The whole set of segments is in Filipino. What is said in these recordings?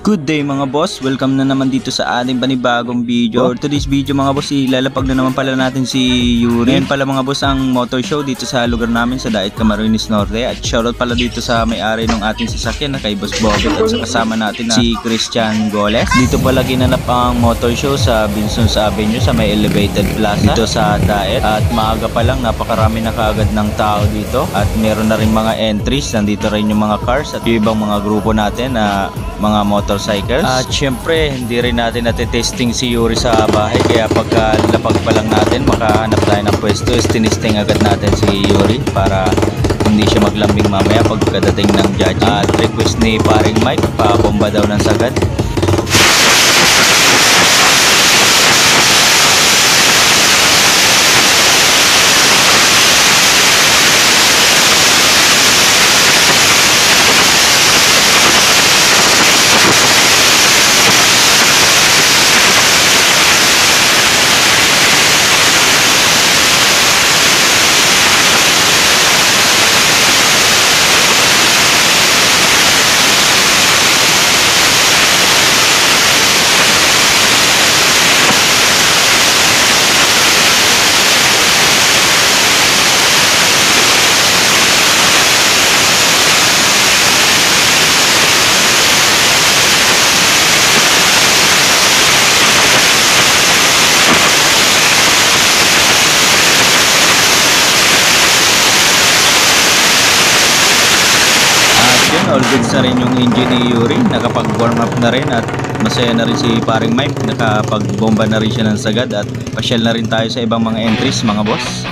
Good day mga boss, welcome na naman dito sa ating panibagong video. For today's video mga boss, ilalapag na naman pala natin si Yuri. Ngayon pala mga boss ang motor show dito sa lugar namin sa Dait Camarines Norte. At shoutout pala dito sa may-ari ng ating sasakyan na kay Boss Bobet at sa kasama natin na si Christian Goles. Dito pala ginanap ang motor show sa Binsons Avenue sa may elevated plaza dito sa Dait. At maaga pa lang napakarami na kaagad ng tao dito. At meron na rin mga entries, nandito rin yung mga cars at yung ibang mga grupo natin na mga motorcycles. At syempre hindi rin natin natitesting si Yuri sa bahay, kaya pagkalapag pa lang natin makahanap tayo ng pwesto is tinisting agad natin si Yuri para hindi siya maglambing mamaya pagkadating ng judging. At request ni paring Mike, pabomba daw ng sagad. All goods na rin yung engine ni Yuri, nakapag-warm up na rin at masaya na rin si paring Mike, nakapag-bomba na rin siya ng sagad at pasyal na rin tayo sa ibang mga entries mga boss.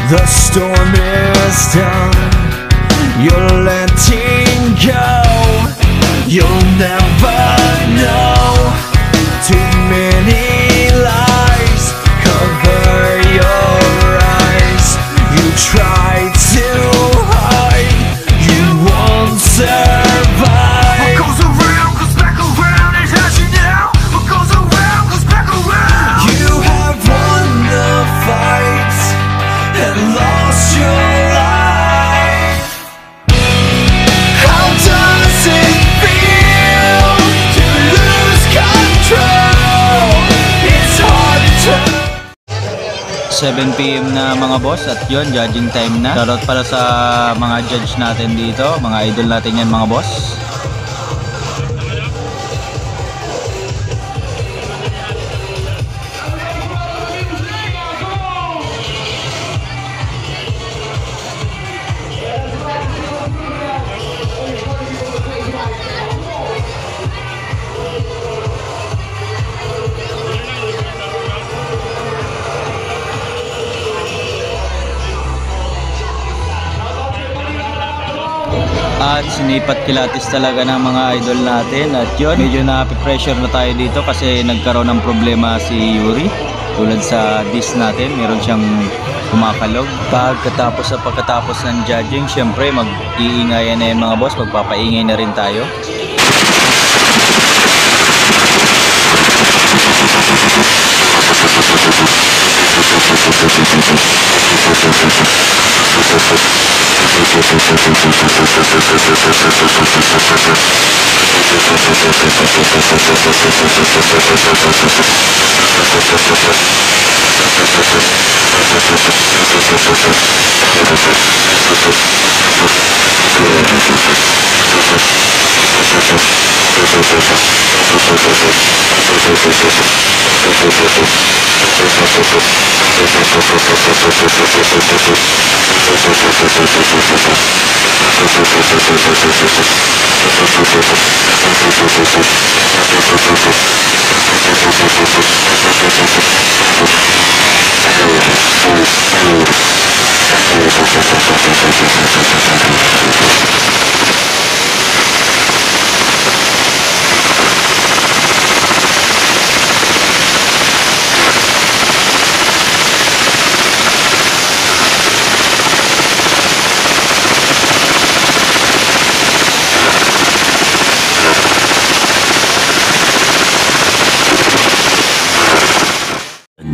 The storm is done, you're letting go. You'll never know. Too many lies cover your eyes. You try to hide, you won't survive. What goes around comes back around, it has you now. What goes around comes back around. You have won the fight and lost your life. How does it feel to lose control? It's hard to 7 PM na mga boss at yun, judging time na. Shoutout pala sa mga judge natin dito, mga idol natin yan mga boss. At sinipat kilatis talaga ng mga idol natin. At yun, medyo na-pressure na tayo dito kasi nagkaroon ng problema si Yuri. Tulad sa disc natin, meron siyang kumakalog. Pagkatapos ng judging, syempre mag-iingayan na yan mga boss, magpapaingay na rin tayo.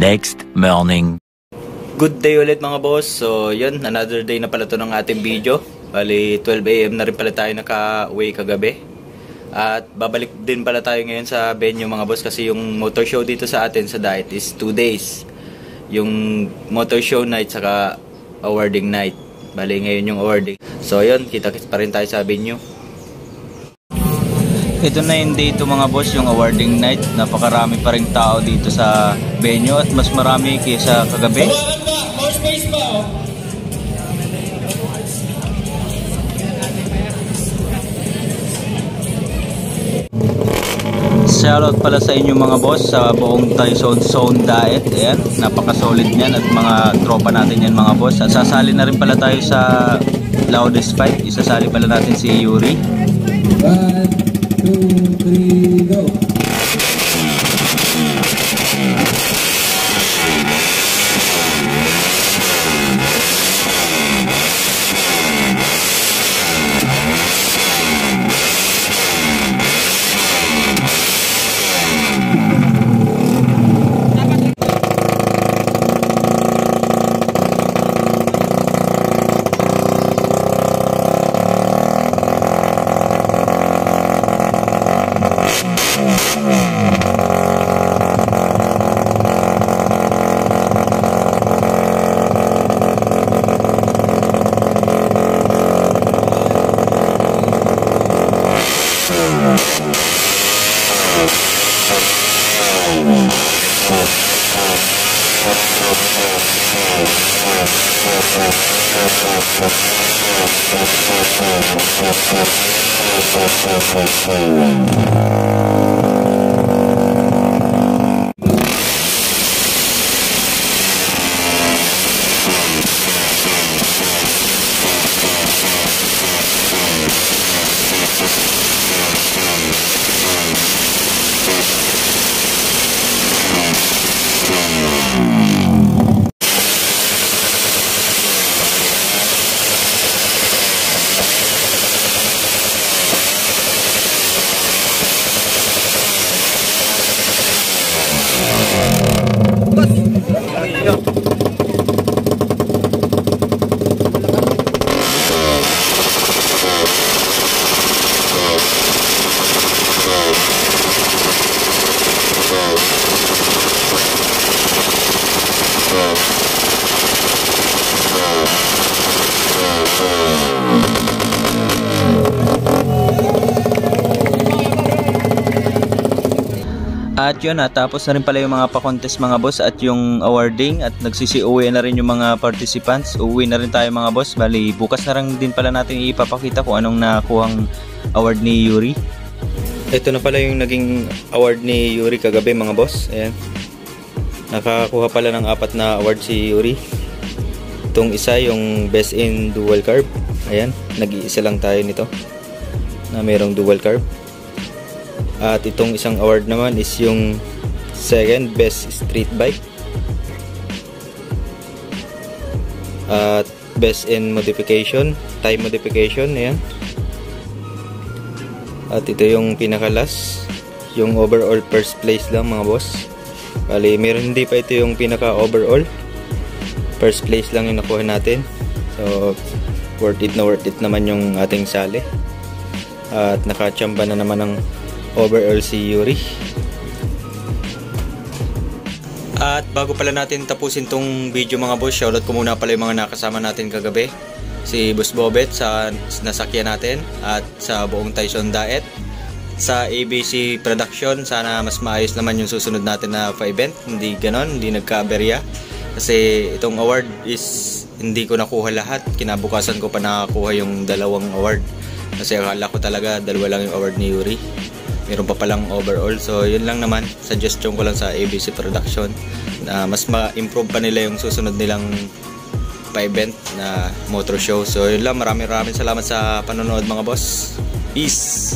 next morning. Good day ulit mga boss. So yun, another day na pala to ng ating video. Bali 12 AM na rin pala tayo naka-uwi kagabi. At babalik din pala tayo ngayon sa venue mga boss, kasi yung motor show dito sa atin sa Daet is 2 days. Yung motor show night saka awarding night. Bali ngayon yung awarding. So yun, kita-kits pa rin tayo sa venue. Ito na yung day to mga boss, yung awarding night. Napakarami pa rin tao dito sa venue at mas marami kaysa kagabi. More space pa, oh. Shoutout pala sa inyo mga boss sa buong Tyson Zone Daet. Ayan, napaka-solid niyan at mga tropa natin yan mga boss. At sasali na rin pala tayo sa loudest fight. Isasali pala natin si Yuri. 1, 2, 3, go! At yun, natapos na rin pala yung mga pa-contest mga boss at yung awarding, at nagsisi-uwi na rin yung mga participants. Uwi na rin tayo mga boss. Bali bukas na rin din pala natin ipapakita kung anong nakuhang award ni Yuri. Ito na pala yung naging award ni Yuri kagabi mga boss. Ayan, nakakuha pala ng 4 na award si Yuri. Itong isa yung best in dual carb. Ayan, nag-iisa lang tayo nito na mayroong dual carb. At itong isang award naman is yung second best street bike. At best in modification, time modification. Ayan. At ito yung pinaka-last, yung overall first place lang mga boss. Bali, meron hindi pa ito yung pinaka-overall. First place lang yung nakuha natin. So, worth it naman yung ating sali. At nakachamba na naman ng overall si Yuri. At bago pala natin tapusin tong video mga boss, shoutout ko muna pala yung mga nakasama natin kagabi. Si Boss Bobet sa nasakyan natin at sa buong Tyson Daet. Sa ABC Production, sana mas maayos naman yung susunod natin na pa-event. Hindi ganon, hindi nagka-aberya. Kasi itong award is hindi ko nakuha lahat. Kinabukasan ko pa nakakuha yung 2 award. Kasi akala ko talaga 2 lang yung award ni Yuri. Meron pa palang overall. So yun lang naman, suggestion ko lang sa ABC Production na mas ma-improve pa nila yung susunod nilang pa-event na motor show. So yun lang, maraming salamat sa panonood mga boss. Peace!